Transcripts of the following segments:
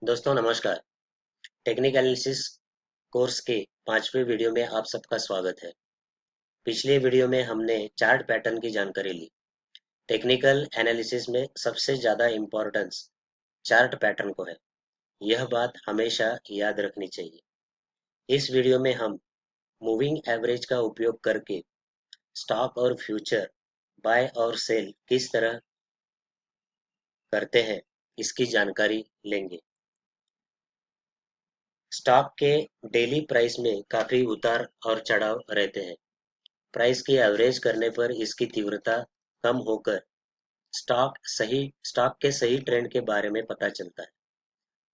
दोस्तों नमस्कार। Technical analysis course के 5वें वीडियो में आप सबका स्वागत है। पिछले वीडियो में हमने चार्ट पैटर्न की जानकारी ली। टेक्निकल एनालिसिस में सबसे ज़्यादा इम्पोर्टेंस चार्ट पैटर्न को है। यह बात हमेशा याद रखनी चाहिए। इस वीडियो में हम मूविंग एवरेज का उपयोग करके स्टॉक और फ्यूचर बाय और सेल किस तरह करते हैं इसकी जानकारी लेंगे। स्टॉक के डेली प्राइस में काफ़ी उतार और चढ़ाव रहते हैं। प्राइस की एवरेज करने पर इसकी तीव्रता कम होकर स्टॉक के सही ट्रेंड के बारे में पता चलता है।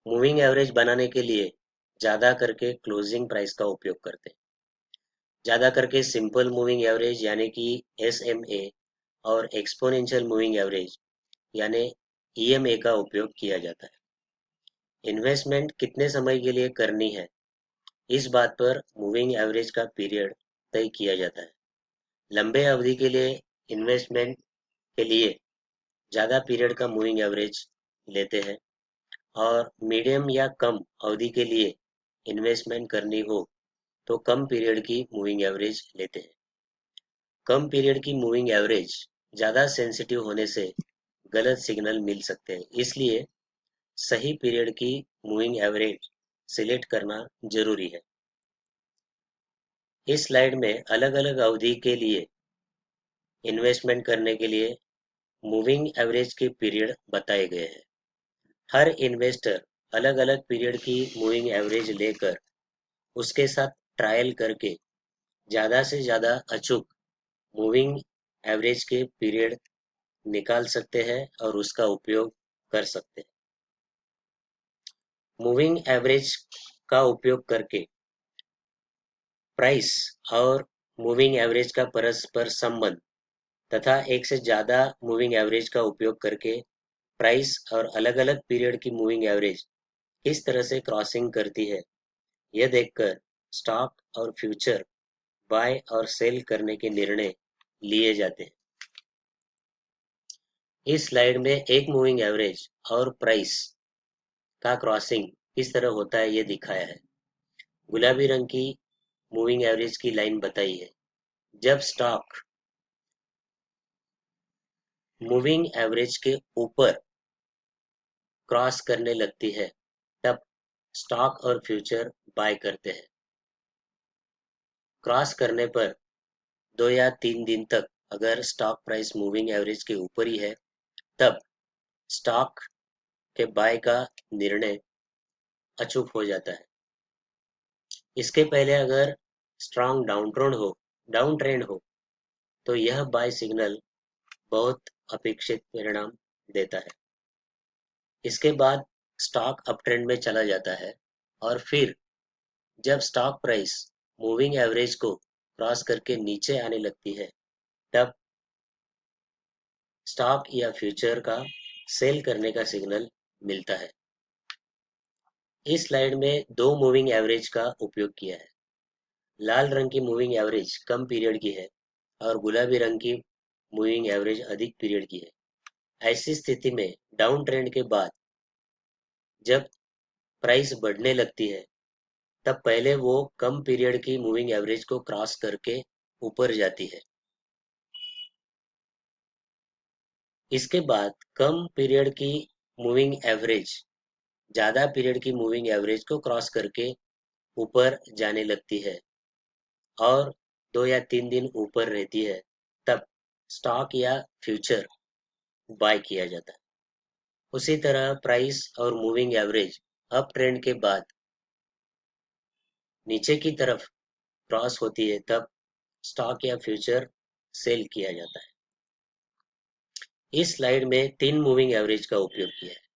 मूविंग एवरेज बनाने के लिए ज़्यादा करके क्लोजिंग प्राइस का उपयोग करते हैं। ज़्यादा करके सिंपल मूविंग एवरेज यानी कि SMA और एक्सपोनेंशियल मूविंग एवरेज यानी EMA का उपयोग किया जाता है। इन्वेस्टमेंट कितने समय के लिए करनी है, इस बात पर मूविंग एवरेज का पीरियड तय किया जाता है। लंबे अवधि के लिए इन्वेस्टमेंट के लिए ज़्यादा पीरियड का मूविंग एवरेज लेते हैं और मीडियम या कम अवधि के लिए इन्वेस्टमेंट करनी हो तो कम पीरियड की मूविंग एवरेज लेते हैं। कम पीरियड की मूविंग एवरेज ज़्यादा सेंसिटिव होने से गलत सिग्नल मिल सकते हैं, इसलिए सही पीरियड की मूविंग एवरेज सिलेक्ट करना जरूरी है। इस स्लाइड में अलग अलग अवधि के लिए इन्वेस्टमेंट करने के लिए मूविंग एवरेज के पीरियड बताए गए हैं। हर इन्वेस्टर अलग अलग पीरियड की मूविंग एवरेज लेकर उसके साथ ट्रायल करके ज़्यादा से ज़्यादा अचूक मूविंग एवरेज के पीरियड निकाल सकते हैं और उसका उपयोग कर सकते हैं। मूविंग एवरेज का उपयोग करके प्राइस और मूविंग एवरेज का परस्पर संबंध तथा एक से ज़्यादा मूविंग एवरेज का उपयोग करके प्राइस और अलग अलग पीरियड की मूविंग एवरेज किस तरह से क्रॉसिंग करती है, यह देखकर स्टॉक और फ्यूचर बाय और सेल करने के निर्णय लिए जाते हैं। इस स्लाइड में एक मूविंग एवरेज और प्राइस का क्रॉसिंग किस तरह होता है ये दिखाया है। गुलाबी रंग की मूविंग एवरेज की लाइन बताई है। जब स्टॉक मूविंग एवरेज के ऊपर क्रॉस करने लगती है तब स्टॉक और फ्यूचर बाय करते हैं। क्रॉस करने पर 2 या 3 दिन तक अगर स्टॉक प्राइस मूविंग एवरेज के ऊपर ही है तब स्टॉक के बाय का निर्णय अचूक हो जाता है। इसके पहले अगर स्ट्रांग डाउन ट्रेंड हो तो यह बाय सिग्नल बहुत अपेक्षित परिणाम देता है। इसके बाद स्टॉक अप ट्रेंड में चला जाता है और फिर जब स्टॉक प्राइस मूविंग एवरेज को क्रॉस करके नीचे आने लगती है तब स्टॉक या फ्यूचर का सेल करने का सिग्नल मिलता है। इस स्लाइड में दो मूविंग एवरेज का उपयोग किया है। लाल रंग की मूविंग एवरेज कम पीरियड की है और गुलाबी रंग की मूविंग एवरेज अधिक पीरियड की है। ऐसी स्थिति में डाउन ट्रेंड के बाद जब प्राइस बढ़ने लगती है तब पहले वो कम पीरियड की मूविंग एवरेज को क्रॉस करके ऊपर जाती है। इसके बाद कम पीरियड की मूविंग एवरेज ज़्यादा पीरियड की मूविंग एवरेज को क्रॉस करके ऊपर जाने लगती है और 2 या 3 दिन ऊपर रहती है तब स्टॉक या फ्यूचर बाय किया जाता है। उसी तरह प्राइस और मूविंग एवरेज अप ट्रेंड के बाद नीचे की तरफ क्रॉस होती है तब स्टॉक या फ्यूचर सेल किया जाता है। इस स्लाइड में 3 मूविंग एवरेज का उपयोग किया है।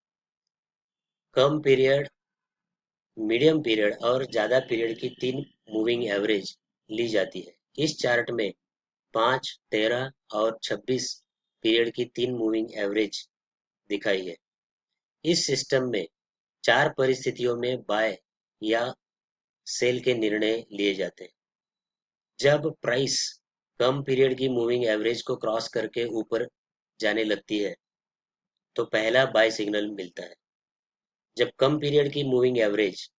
कम पीरियड, मीडियम पीरियड और ज़्यादा पीरियड की 3 मूविंग एवरेज ली जाती है। इस चार्ट में 5, 13 और 26 पीरियड की 3 मूविंग एवरेज दिखाई है। इस सिस्टम में 4 परिस्थितियों में बाय या सेल के निर्णय लिए जाते हैं। जब प्राइस कम पीरियड की मूविंग एवरेज को क्रॉस करके ऊपर जाने लगती है तो पहला बाय सिग्नल मिलता है। जब कम पीरियड की मूविंग एवरेज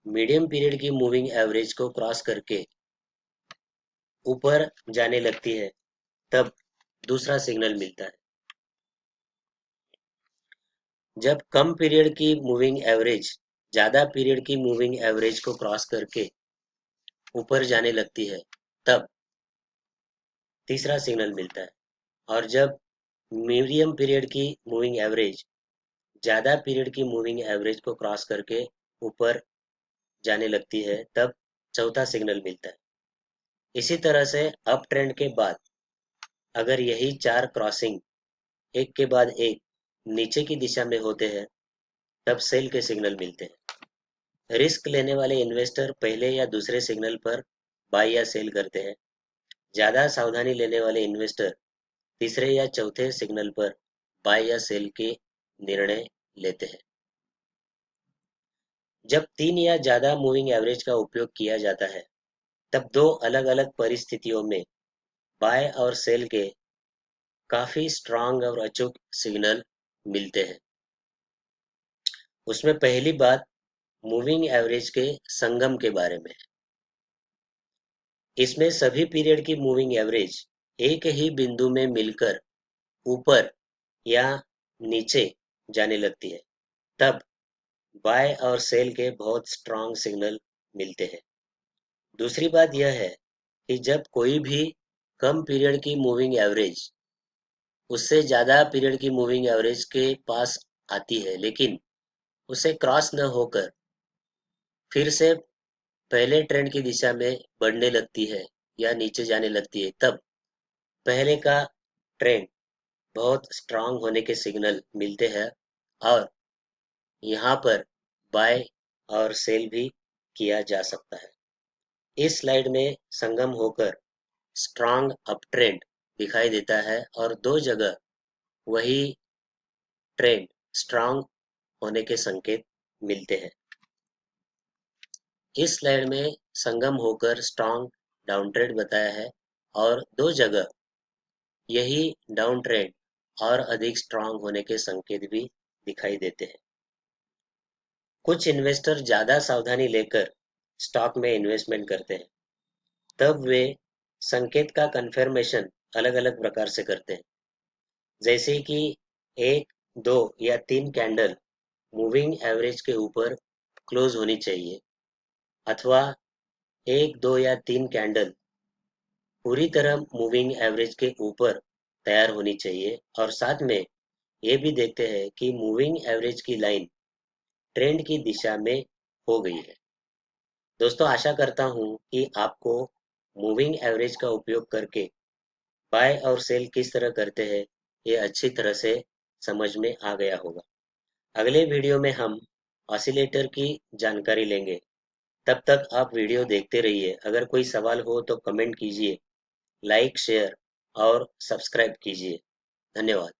मीडियम पीरियड की मूविंग एवरेज को क्रॉस करके ऊपर जाने लगती है, तब दूसरा सिग्नल मिलता है। जब कम पीरियड की मूविंग एवरेज ज्यादा पीरियड की मूविंग एवरेज को क्रॉस करके ऊपर जाने लगती है, तब तीसरा सिग्नल मिलता है। और जब मीडियम पीरियड की मूविंग एवरेज ज्यादा पीरियड की मूविंग एवरेज को क्रॉस करके ऊपर जाने लगती है, तब चौथा सिग्नल मिलता है। इसी तरह से अप ट्रेंड के बाद अगर यही चार क्रॉसिंग एक के बाद एक नीचे की दिशा में होते हैं, तब सेल के सिग्नल मिलते हैं। रिस्क लेने वाले इन्वेस्टर पहले या दूसरे सिग्नल पर बाय या सेल करते हैं। ज्यादा सावधानी लेने वाले इन्वेस्टर तीसरे या चौथे सिग्नल पर बाय या सेल के निर्णय लेते हैं। जब तीन या ज्यादा मूविंग एवरेज का उपयोग किया जाता है, तब दो अलग अलग परिस्थितियों में बाय और सेल के काफी स्ट्रांग और अचूक सिग्नल मिलते हैं। उसमें पहली बात मूविंग एवरेज के संगम के बारे में। इसमें सभी पीरियड की मूविंग एवरेज एक ही बिंदु में मिलकर ऊपर या नीचे जाने लगती है, तब बाय और सेल के बहुत स्ट्रांग सिग्नल मिलते हैं। दूसरी बात यह है कि जब कोई भी कम पीरियड की मूविंग एवरेज उससे ज्यादा पीरियड की मूविंग एवरेज के पास आती है, लेकिन उसे क्रॉस न होकर फिर से पहले ट्रेंड की दिशा में बढ़ने लगती है या नीचे जाने लगती है, तब पहले का ट्रेंड बहुत स्ट्रांग होने के सिग्नल मिलते हैं और यहाँ पर बाय और सेल भी किया जा सकता है। इस स्लाइड में संगम होकर स्ट्रांग अप ट्रेंड दिखाई देता है और दो जगह वही ट्रेंड स्ट्रांग होने के संकेत मिलते हैं। इस स्लाइड में संगम होकर स्ट्रांग डाउन ट्रेंड बताया है और दो जगह यही डाउन ट्रेंड और अधिक स्ट्रांग होने के संकेत भी दिखाई देते हैं। कुछ इन्वेस्टर ज्यादा सावधानी लेकर स्टॉक में इन्वेस्टमेंट करते हैं, तब वे संकेत का कंफर्मेशन अलग अलग प्रकार से करते हैं। जैसे कि एक, दो या तीन कैंडल मूविंग एवरेज के ऊपर क्लोज होनी चाहिए, अथवा एक, दो या तीन कैंडल पूरी तरह मूविंग एवरेज के ऊपर तैयार होनी चाहिए। और साथ में ये भी देखते हैं कि मूविंग एवरेज की लाइन ट्रेंड की दिशा में हो गई है। दोस्तों, आशा करता हूँ कि आपको मूविंग एवरेज का उपयोग करके बाय और सेल किस तरह करते हैं ये अच्छी तरह से समझ में आ गया होगा। अगले वीडियो में हम ऑसिलेटर की जानकारी लेंगे। तब तक आप वीडियो देखते रहिए। अगर कोई सवाल हो तो कमेंट कीजिए, लाइक, शेयर और सब्सक्राइब कीजिए। धन्यवाद।